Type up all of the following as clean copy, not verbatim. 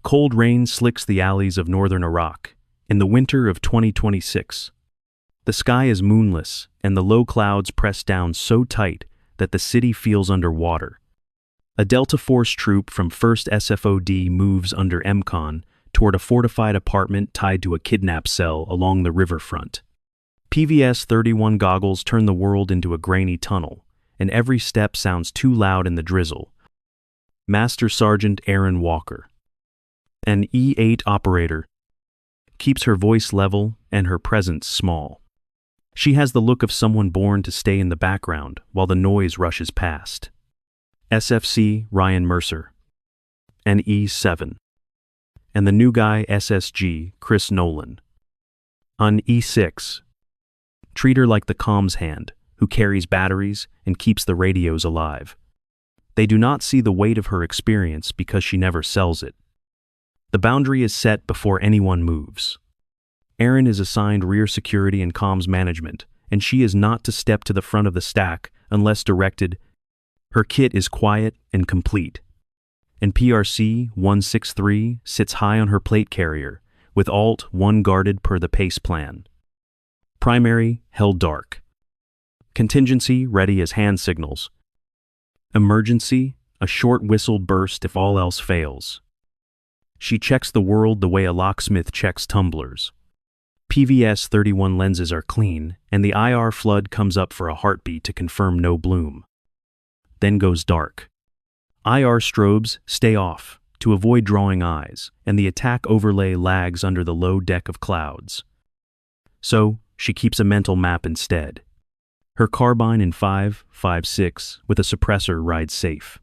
Cold rain slicks the alleys of northern Iraq in the winter of 2026. The sky is moonless, and the low clouds press down so tight that the city feels underwater. A Delta Force troop from 1st SFOD moves under EMCON toward a fortified apartment tied to a kidnap cell along the riverfront. PVS-31 goggles turn the world into a grainy tunnel, and every step sounds too loud in the drizzle. Master Sergeant Erin Walker, an E8 operator, keeps her voice level and her presence small. She has the look of someone born to stay in the background while the noise rushes past. SFC Ryan Mercer, an E7, and the new guy SSG Chris Nolan, an E6. Treat her like the comms hand, who carries batteries and keeps the radios alive. They do not see the weight of her experience because she never sells it. The boundary is set before anyone moves. Erin is assigned rear security and comms management, and she is not to step to the front of the stack unless directed. Her kit is quiet and complete. And PRC-163 sits high on her plate carrier, with Alt-1 guarded per the PACE plan. Primary held dark. Contingency ready as hand signals. Emergency, a short whistle burst if all else fails. She checks the world the way a locksmith checks tumblers. PVS-31 lenses are clean, and the IR flood comes up for a heartbeat to confirm no bloom. Then goes dark. IR strobes stay off to avoid drawing eyes, and the attack overlay lags under the low deck of clouds. So, she keeps a mental map instead. Her carbine in 5.56 with a suppressor rides safe.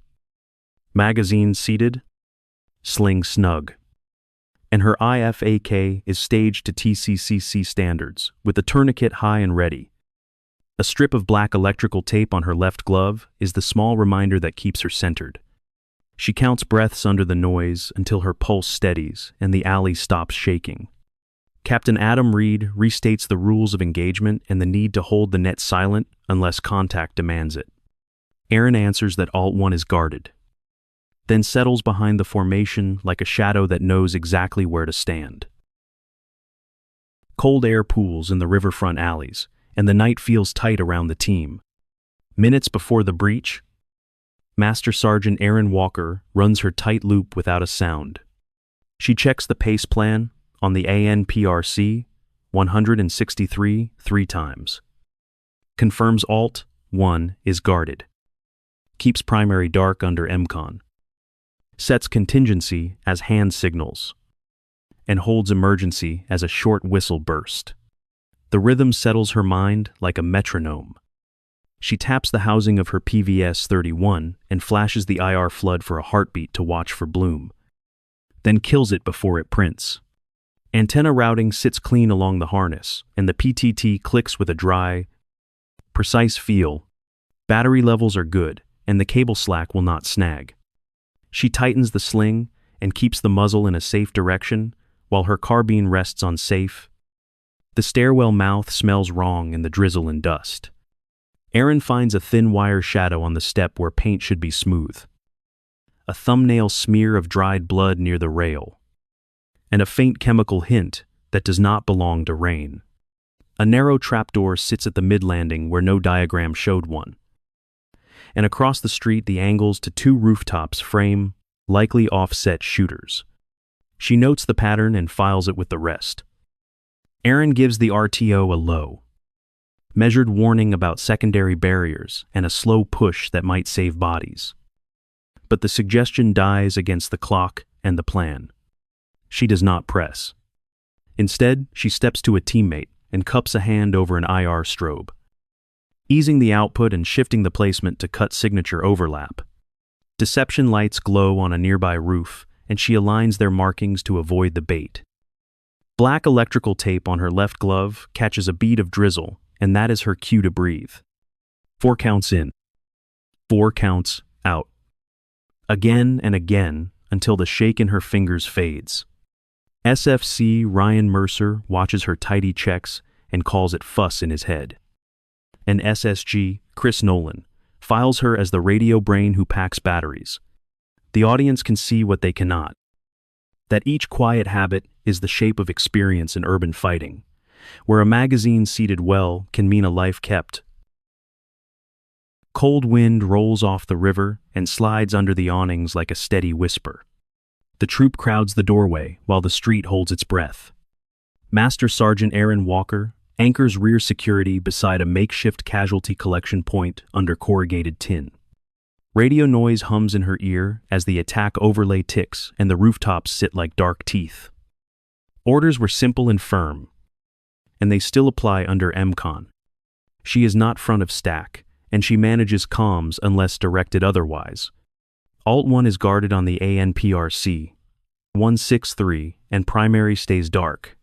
Magazine seated, sling snug. And her IFAK is staged to TCCC standards, with the tourniquet high and ready. A strip of black electrical tape on her left glove is the small reminder that keeps her centered. She counts breaths under the noise until her pulse steadies and the alley stops shaking. Captain Adam Reed restates the rules of engagement and the need to hold the net silent unless contact demands it. Erin answers that Alt-1 is guarded, then settles behind the formation like a shadow that knows exactly where to stand. Cold air pools in the riverfront alleys, and the night feels tight around the team. Minutes before the breach, Master Sergeant Erin Walker runs her tight loop without a sound. She checks the PACE plan on the ANPRC 163 3 times. Confirms Alt-1 is guarded. Keeps primary dark under EMCON. Sets contingency as hand signals. And holds emergency as a short whistle burst. The rhythm settles her mind like a metronome. She taps the housing of her PVS-31 and flashes the IR flood for a heartbeat to watch for bloom. Then kills it before it prints. Antenna routing sits clean along the harness, and the PTT clicks with a dry, precise feel. Battery levels are good, and the cable slack will not snag. She tightens the sling and keeps the muzzle in a safe direction, while her carbine rests on safe. The stairwell mouth smells wrong in the drizzle and dust. Erin finds a thin wire shadow on the step where paint should be smooth. A thumbnail smear of dried blood near the rail. And a faint chemical hint that does not belong to rain. A narrow trapdoor sits at the mid-landing where no diagram showed one. And across the street the angles to 2 rooftops frame likely offset shooters. She notes the pattern and files it with the rest. Erin gives the RTO a low, measured warning about secondary barriers and a slow push that might save bodies. But the suggestion dies against the clock and the plan. She does not press. Instead, she steps to a teammate and cups a hand over an IR strobe, easing the output and shifting the placement to cut signature overlap. Deception lights glow on a nearby roof, and she aligns their markings to avoid the bait. Black electrical tape on her left glove catches a bead of drizzle, and that is her cue to breathe. 4 counts in. 4 counts out. Again and again until the shake in her fingers fades. SFC Ryan Mercer watches her tidy checks and calls it fuss in his head. And SSG Chris Nolan files her as the radio brain who packs batteries. The audience can see what they cannot. That each quiet habit is the shape of experience in urban fighting, where a magazine seated well can mean a life kept. Cold wind rolls off the river and slides under the awnings like a steady whisper. The troop crowds the doorway while the street holds its breath. Master Sergeant Erin Walker anchors rear security beside a makeshift casualty collection point under corrugated tin. Radio noise hums in her ear as the attack overlay ticks and the rooftops sit like dark teeth. Orders were simple and firm, and they still apply under EMCON. She is not front of stack, and she manages comms unless directed otherwise. Alt 1 is guarded on the ANPRC 163, and primary stays dark.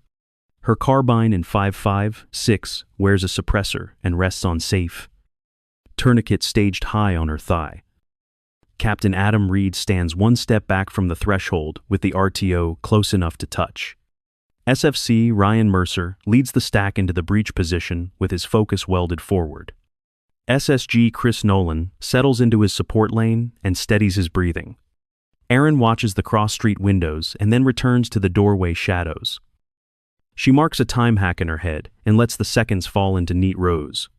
Her carbine in 5.56 wears a suppressor and rests on safe. Tourniquet staged high on her thigh. Captain Adam Reed stands one step back from the threshold with the RTO close enough to touch. SFC Ryan Mercer leads the stack into the breach position with his focus welded forward. SSG Chris Nolan settles into his support lane and steadies his breathing. Erin watches the cross-street windows and then returns to the doorway shadows. She marks a time hack in her head and lets the seconds fall into neat rows.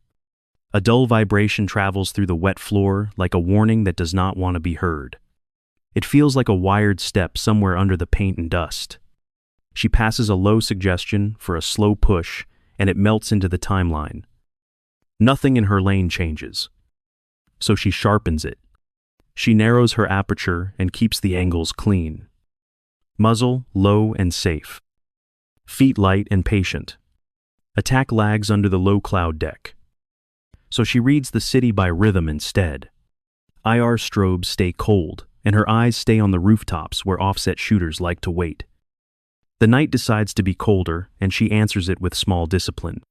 A dull vibration travels through the wet floor like a warning that does not want to be heard. It feels like a wired step somewhere under the paint and dust. She passes a low suggestion for a slow push, and it melts into the timeline. Nothing in her lane changes, so she sharpens it. She narrows her aperture and keeps the angles clean. Muzzle low and safe. Feet light and patient. Attack lags under the low cloud deck, so she reads the city by rhythm instead. IR strobes stay cold, and her eyes stay on the rooftops where offset shooters like to wait. The night decides to be colder, and she answers it with small discipline.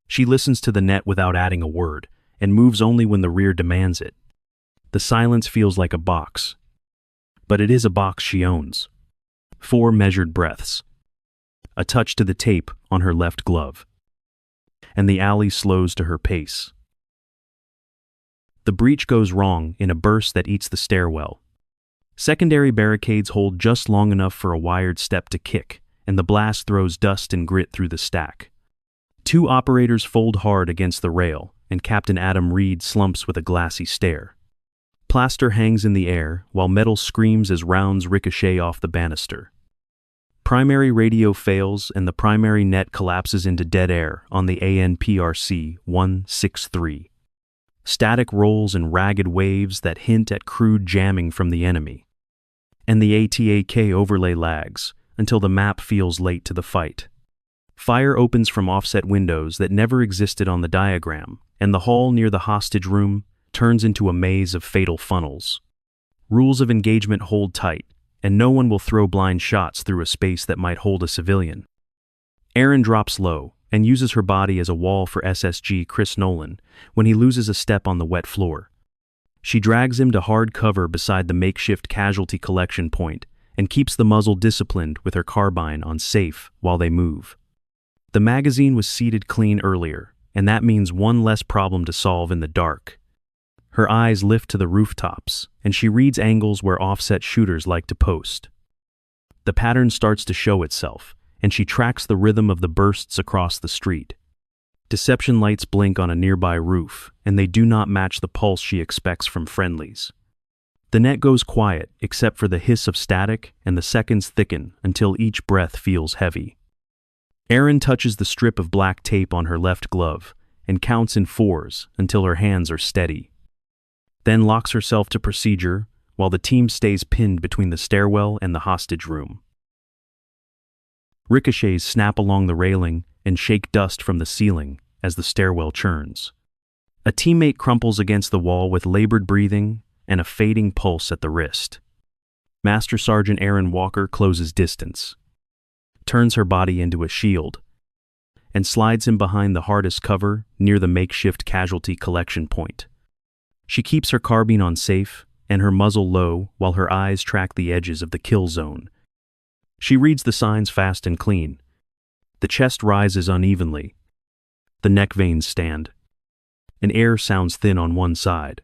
She listens to the net without adding a word, and moves only when the rear demands it. The silence feels like a box, but it is a box she owns. 4 measured breaths. A touch to the tape on her left glove. And the alley slows to her pace. The breach goes wrong in a burst that eats the stairwell. Secondary barricades hold just long enough for a wired step to kick, and the blast throws dust and grit through the stack. 2 operators fold hard against the rail, and Captain Adam Reed slumps with a glassy stare. Plaster hangs in the air, while metal screams as rounds ricochet off the banister. Primary radio fails, and the primary net collapses into dead air on the ANPRC 163. Static rolls in ragged waves that hint at crude jamming from the enemy. And the ATAK overlay lags until the map feels late to the fight. Fire opens from offset windows that never existed on the diagram, and the hall near the hostage room turns into a maze of fatal funnels. Rules of engagement hold tight, and no one will throw blind shots through a space that might hold a civilian. Erin drops low and uses her body as a wall for SSG Chris Nolan when he loses a step on the wet floor. She drags him to hard cover beside the makeshift casualty collection point and keeps the muzzle disciplined with her carbine on safe while they move. The magazine was seated clean earlier, and that means one less problem to solve in the dark. Her eyes lift to the rooftops, and she reads angles where offset shooters like to post. The pattern starts to show itself, and she tracks the rhythm of the bursts across the street. Deception lights blink on a nearby roof, and they do not match the pulse she expects from friendlies. The net goes quiet except for the hiss of static, and the seconds thicken until each breath feels heavy. Erin touches the strip of black tape on her left glove and counts in 4s until her hands are steady. Then locks herself to procedure while the team stays pinned between the stairwell and the hostage room. Ricochets snap along the railing and shake dust from the ceiling as the stairwell churns. A teammate crumples against the wall with labored breathing and a fading pulse at the wrist. Master Sergeant Erin Walker closes distance, turns her body into a shield, and slides him behind the hardest cover near the makeshift casualty collection point. She keeps her carbine on safe and her muzzle low while her eyes track the edges of the kill zone. She reads the signs fast and clean. The chest rises unevenly. The neck veins stand. And air sounds thin on one side.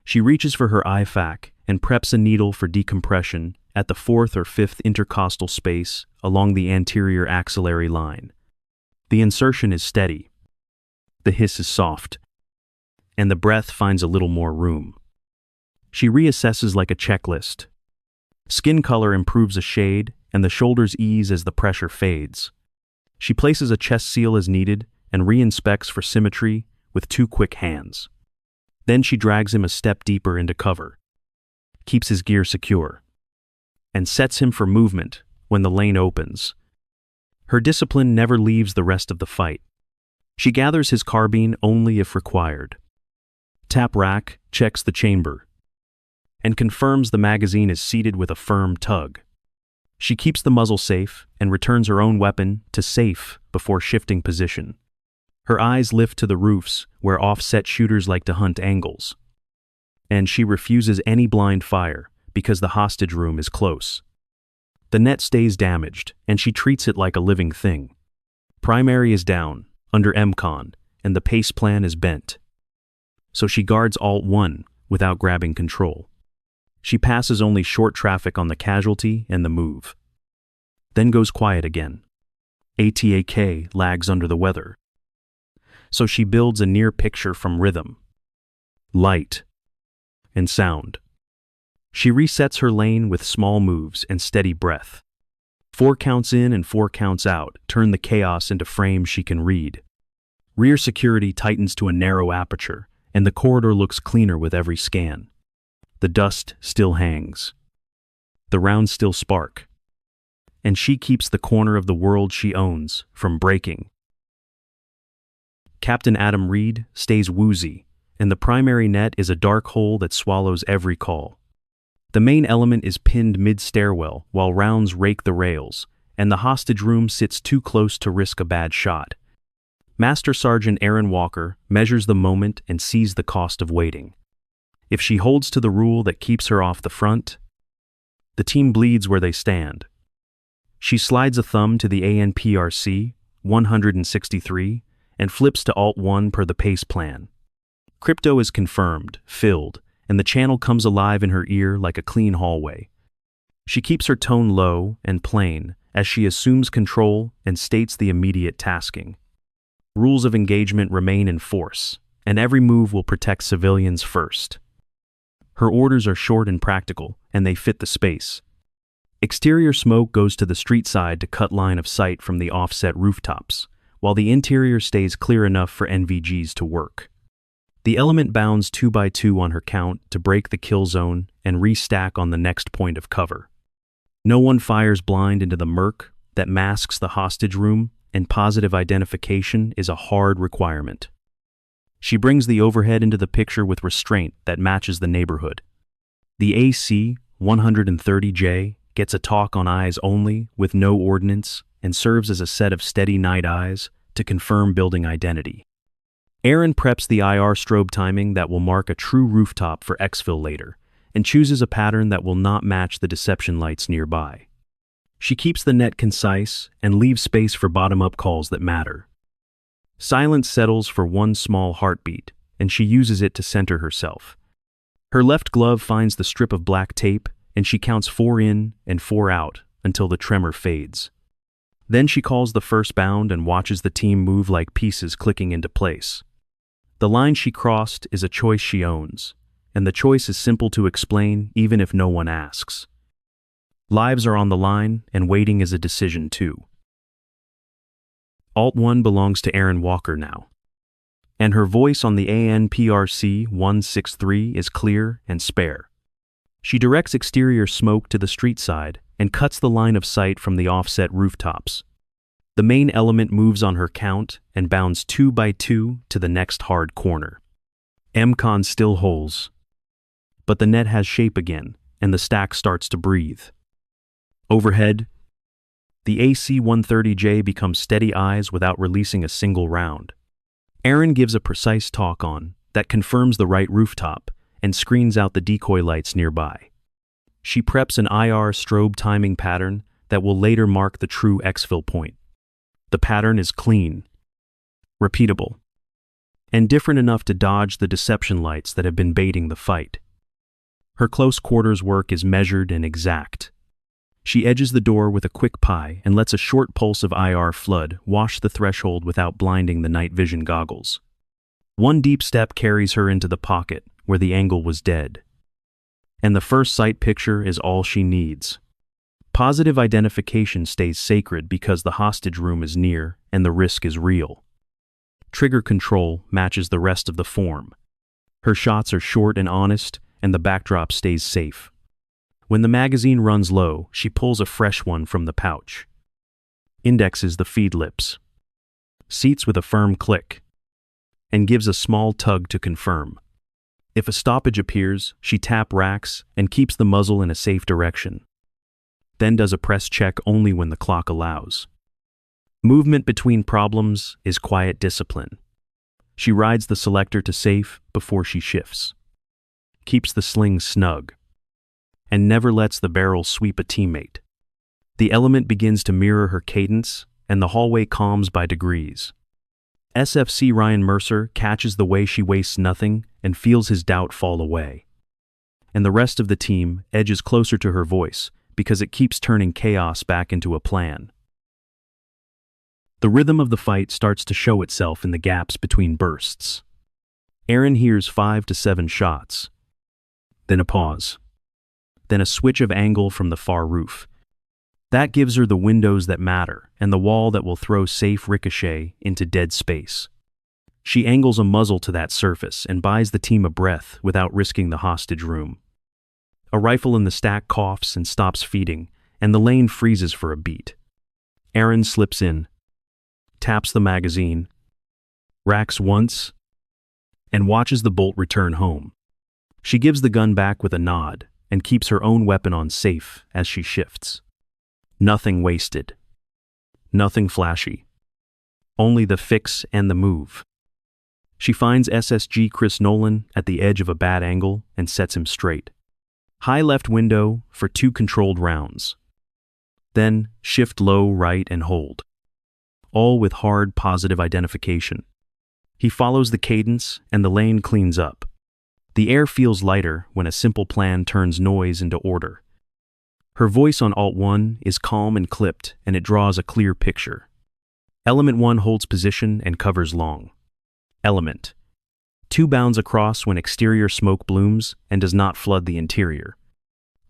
She reaches for her IFAK and preps a needle for decompression at the fourth or fifth intercostal space along the anterior axillary line. The insertion is steady. The hiss is soft, and the breath finds a little more room. She reassesses like a checklist. Skin color improves a shade, and the shoulders ease as the pressure fades. She places a chest seal as needed and re-inspects for symmetry with 2 quick hands. Then she drags him a step deeper into cover, keeps his gear secure, and sets him for movement when the lane opens. Her discipline never leaves the rest of the fight. She gathers his carbine only if required. Tap rack checks the chamber and confirms the magazine is seated with a firm tug. She keeps the muzzle safe and returns her own weapon to safe before shifting position. Her eyes lift to the roofs where offset shooters like to hunt angles. And she refuses any blind fire because the hostage room is close. The net stays damaged, and she treats it like a living thing. Primary is down, under EMCON, and the pace plan is bent. So she guards Alt-1 without grabbing control. She passes only short traffic on the casualty and the move. Then goes quiet again. ATAK lags under the weather. So she builds a near picture from rhythm, light, and sound. She resets her lane with small moves and steady breath. 4 counts in and 4 counts out turn the chaos into frames she can read. Rear security tightens to a narrow aperture, and the corridor looks cleaner with every scan. The dust still hangs. The rounds still spark. And she keeps the corner of the world she owns from breaking. Captain Adam Reed stays woozy, and the primary net is a dark hole that swallows every call. The main element is pinned mid-stairwell while rounds rake the rails, and the hostage room sits too close to risk a bad shot. Master Sergeant Erin Walker measures the moment and sees the cost of waiting. If she holds to the rule that keeps her off the front, the team bleeds where they stand. She slides a thumb to the ANPRC 163 and flips to Alt-1 per the pace plan. Crypto is confirmed, filled, and the channel comes alive in her ear like a clean hallway. She keeps her tone low and plain as she assumes control and states the immediate tasking. Rules of engagement remain in force, and every move will protect civilians first. Her orders are short and practical, and they fit the space. Exterior smoke goes to the street side to cut line of sight from the offset rooftops, while the interior stays clear enough for NVGs to work. The element bounds 2 by 2 on her count to break the kill zone and restack on the next point of cover. No one fires blind into the murk that masks the hostage room, and positive identification is a hard requirement. She brings the overhead into the picture with restraint that matches the neighborhood. The AC 130J gets a talk on eyes only with no ordnance and serves as a set of steady night eyes to confirm building identity. Erin preps the IR strobe timing that will mark a true rooftop for exfil later, and chooses a pattern that will not match the deception lights nearby. She keeps the net concise and leaves space for bottom-up calls that matter. Silence settles for one small heartbeat, and she uses it to center herself. Her left glove finds the strip of black tape, and she counts 4 in and 4 out until the tremor fades. Then she calls the first bound and watches the team move like pieces clicking into place. The line she crossed is a choice she owns, and the choice is simple to explain even if no one asks. Lives are on the line, and waiting is a decision too. Alt-1 belongs to Erin Walker now, and her voice on the ANPRC 163 is clear and spare. She directs exterior smoke to the street side and cuts the line of sight from the offset rooftops. The main element moves on her count and bounds 2 by 2 to the next hard corner. EMCON still holds, but the net has shape again, and the stack starts to breathe. Overhead, the AC 130J becomes steady eyes without releasing a single round. Erin gives a precise talk on that confirms the right rooftop and screens out the decoy lights nearby. She preps an IR strobe timing pattern that will later mark the true exfil point. The pattern is clean, repeatable, and different enough to dodge the deception lights that have been baiting the fight. Her close quarters work is measured and exact, She edges the door with a quick pie and lets a short pulse of IR flood wash the threshold without blinding the night vision goggles. One deep step carries her into the pocket, where the angle was dead. And the first sight picture is all she needs. Positive identification stays sacred because the hostage room is near and the risk is real. Trigger control matches the rest of the form. Her shots are short and honest, and the backdrop stays safe. When the magazine runs low, she pulls a fresh one from the pouch. Indexes the feed lips. Seats with a firm click. And gives a small tug to confirm. If a stoppage appears, she tap racks and keeps the muzzle in a safe direction. Then does a press check only when the clock allows. Movement between problems is quiet discipline. She rides the selector to safe before she shifts. Keeps the sling snug. And never lets the barrel sweep a teammate. The element begins to mirror her cadence, and the hallway calms by degrees. SFC Ryan Mercer catches the way she wastes nothing and feels his doubt fall away. And the rest of the team edges closer to her voice because it keeps turning chaos back into a plan. The rhythm of the fight starts to show itself in the gaps between bursts. Erin hears 5 to 7 shots. Then a pause. Then a switch of angle from the far roof. That gives her the windows that matter and the wall that will throw safe ricochet into dead space. She angles a muzzle to that surface and buys the team a breath without risking the hostage room. A rifle in the stack coughs and stops feeding, and the lane freezes for a beat. Erin slips in, taps the magazine, racks once, and watches the bolt return home. She gives the gun back with a nod and keeps her own weapon on safe as she shifts. Nothing wasted. Nothing flashy. Only the fix and the move. She finds SSG Chris Nolan at the edge of a bad angle and sets him straight. High left window for 2 controlled rounds. Then shift low right and hold. All with hard positive identification. He follows the cadence and the lane cleans up. The air feels lighter when a simple plan turns noise into order. Her voice on Alt-1 is calm and clipped, and it draws a clear picture. Element 1 holds position and covers long. Element 2 bounds across when exterior smoke blooms and does not flood the interior.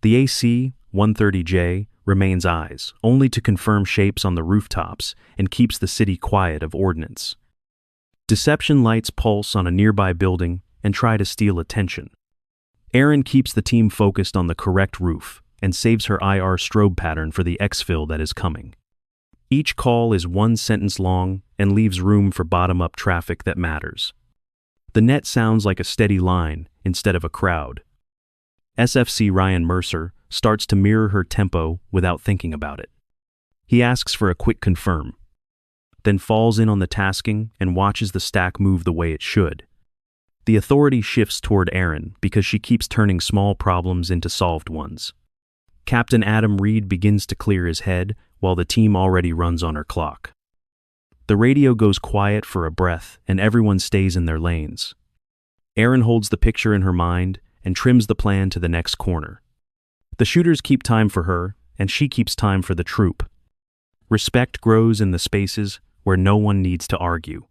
The AC-130J remains eyes, only to confirm shapes on the rooftops and keeps the city quiet of ordnance. Deception lights pulse on a nearby building and try to steal attention. Erin keeps the team focused on the correct roof and saves her IR strobe pattern for the exfil that is coming. Each call is 1 sentence long and leaves room for bottom-up traffic that matters. The net sounds like a steady line instead of a crowd. SFC Ryan Mercer starts to mirror her tempo without thinking about it. He asks for a quick confirm, then falls in on the tasking and watches the stack move the way it should. The authority shifts toward Erin because she keeps turning small problems into solved ones. Captain Adam Reed begins to clear his head while the team already runs on her clock. The radio goes quiet for a breath and everyone stays in their lanes. Erin holds the picture in her mind and trims the plan to the next corner. The shooters keep time for her and she keeps time for the troop. Respect grows in the spaces where no one needs to argue.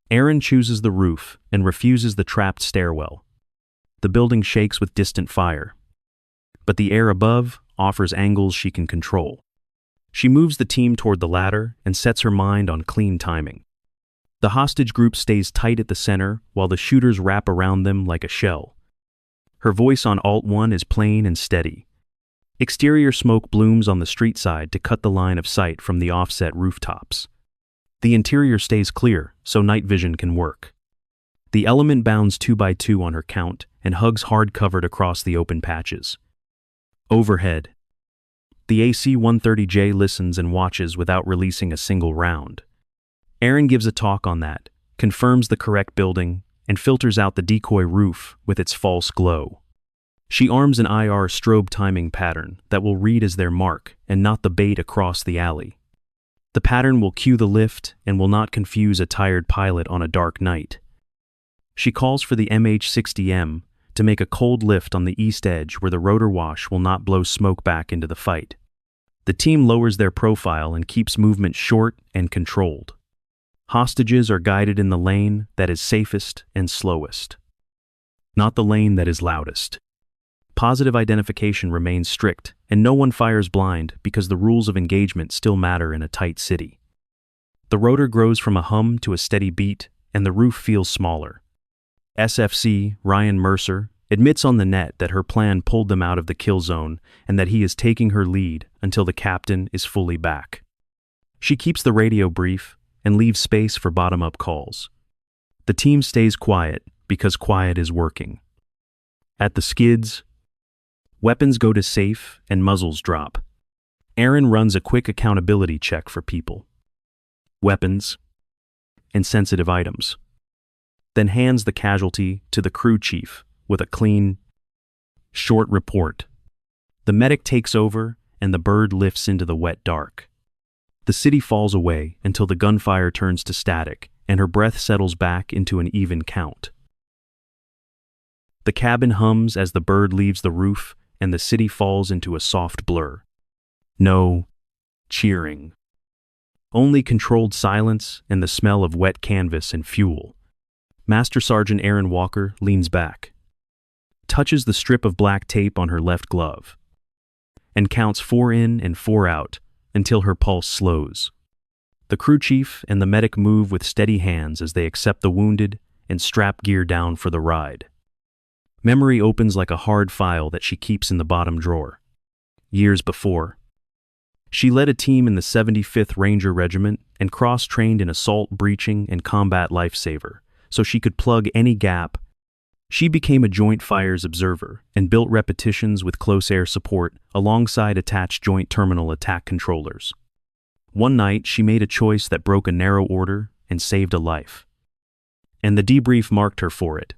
Erin chooses the roof and refuses the trapped stairwell. The building shakes with distant fire. But the air above offers angles she can control. She moves the team toward the ladder and sets her mind on clean timing. The hostage group stays tight at the center while the shooters wrap around them like a shell. Her voice on Alt-1 is plain and steady. Exterior smoke blooms on the street side to cut the line of sight from the offset rooftops. The interior stays clear so night vision can work. The element bounds 2 by 2 on her count and hugs hard-covered across the open patches. Overhead. The AC-130J listens and watches without releasing a single round. Erin gives a talk on that, confirms the correct building, and filters out the decoy roof with its false glow. She arms an IR strobe timing pattern that will read as their mark and not the bait across the alley. The pattern will cue the lift and will not confuse a tired pilot on a dark night. She calls for the MH-60M to make a cold lift on the east edge where the rotor wash will not blow smoke back into the fight. The team lowers their profile and keeps movement short and controlled. Hostages are guided in the lane that is safest and slowest, not the lane that is loudest. Positive identification remains strict, and no one fires blind because the rules of engagement still matter in a tight city. The rotor grows from a hum to a steady beat, and the roof feels smaller. SFC Ryan Mercer admits on the net that her plan pulled them out of the kill zone and that he is taking her lead until the captain is fully back. She keeps the radio brief and leaves space for bottom-up calls. The team stays quiet because quiet is working. At the skids, weapons go to safe and muzzles drop. Erin runs a quick accountability check for people, weapons, and sensitive items, then hands the casualty to the crew chief with a clean, short report. The medic takes over and the bird lifts into the wet dark. The city falls away until the gunfire turns to static and her breath settles back into an even count. The cabin hums as the bird leaves the roof and the city falls into a soft blur. No cheering. Only controlled silence and the smell of wet canvas and fuel. Master Sergeant Erin Walker leans back, touches the strip of black tape on her left glove, and counts 4 in and 4 out until her pulse slows. The crew chief and the medic move with steady hands as they accept the wounded and strap gear down for the ride. Memory opens like a hard file that she keeps in the bottom drawer. Years before, she led a team in the 75th Ranger Regiment and cross-trained in assault, breaching, and combat lifesaver, so she could plug any gap. She became a joint fires observer and built repetitions with close air support alongside attached joint terminal attack controllers. One night, she made a choice that broke a narrow order and saved a life. And the debrief marked her for it.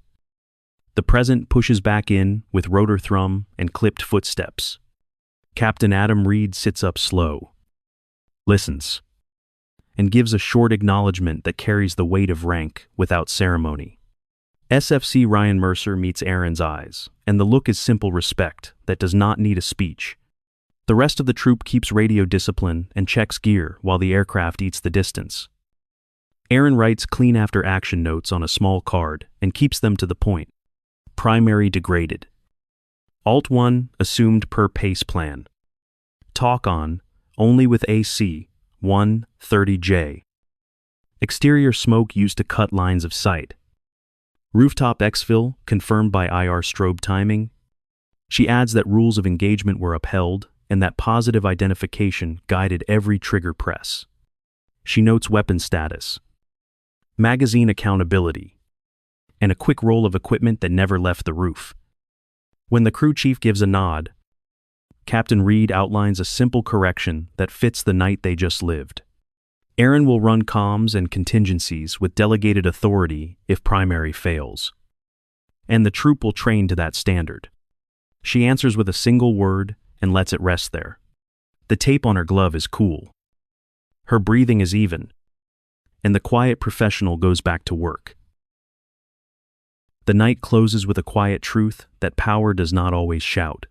The present pushes back in with rotor thrum and clipped footsteps. Captain Adam Reed sits up slow, listens, and gives a short acknowledgement that carries the weight of rank without ceremony. SFC Ryan Mercer meets Erin's eyes, and the look is simple respect that does not need a speech. The rest of the troop keeps radio discipline and checks gear while the aircraft eats the distance. Erin writes clean after-action notes on a small card and keeps them to the point. Primary degraded. Alt 1 assumed per pace plan. Talk on, only with AC, 130J. Exterior smoke used to cut lines of sight. Rooftop exfil confirmed by IR strobe timing. She adds that rules of engagement were upheld and that positive identification guided every trigger press. She notes weapon status, magazine accountability, and a quick roll of equipment that never left the roof. When the crew chief gives a nod, Captain Reed outlines a simple correction that fits the night they just lived. Erin will run comms and contingencies with delegated authority if primary fails. And the troop will train to that standard. She answers with a single word and lets it rest there. The tape on her glove is cool. Her breathing is even. And the quiet professional goes back to work. The night closes with a quiet truth that power does not always shout.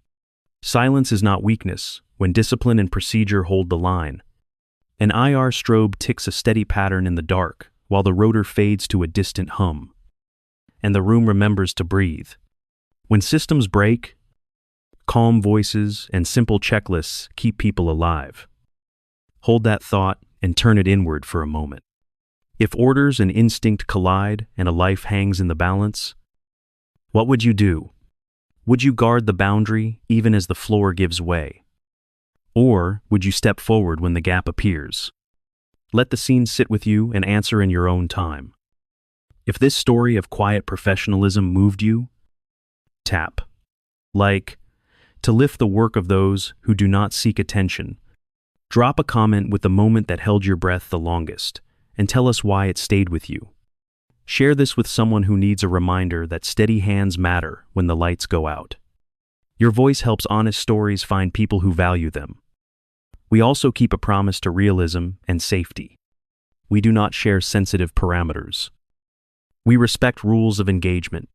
Silence is not weakness when discipline and procedure hold the line. An IR strobe ticks a steady pattern in the dark while the rotor fades to a distant hum. And the room remembers to breathe. When systems break, calm voices and simple checklists keep people alive. Hold that thought and turn it inward for a moment. If orders and instinct collide and a life hangs in the balance, what would you do? Would you guard the boundary even as the floor gives way? Or would you step forward when the gap appears? Let the scene sit with you and answer in your own time. If this story of quiet professionalism moved you, tap. Like, to lift the work of those who do not seek attention. Drop a comment with the moment that held your breath the longest, and tell us why it stayed with you. Share this with someone who needs a reminder that steady hands matter when the lights go out. Your voice helps honest stories find people who value them. We also keep a promise to realism and safety. We do not share sensitive parameters. We respect rules of engagement.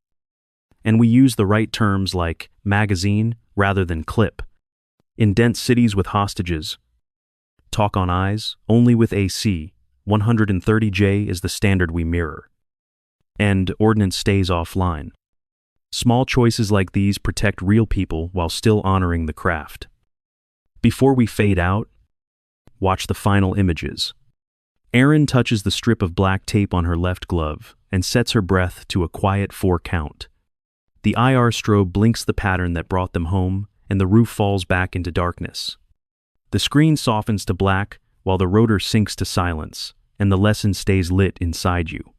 and we use the right terms like magazine rather than clip. In dense cities with hostages, talk on eyes, only with AC, 130J is the standard we mirror. And ordnance stays offline. Small choices like these protect real people while still honoring the craft. Before we fade out, watch the final images. Erin touches the strip of black tape on her left glove and sets her breath to a quiet 4 count. The IR strobe blinks the pattern that brought them home, and the roof falls back into darkness. The screen softens to black while the rotor sinks to silence, and the lesson stays lit inside you.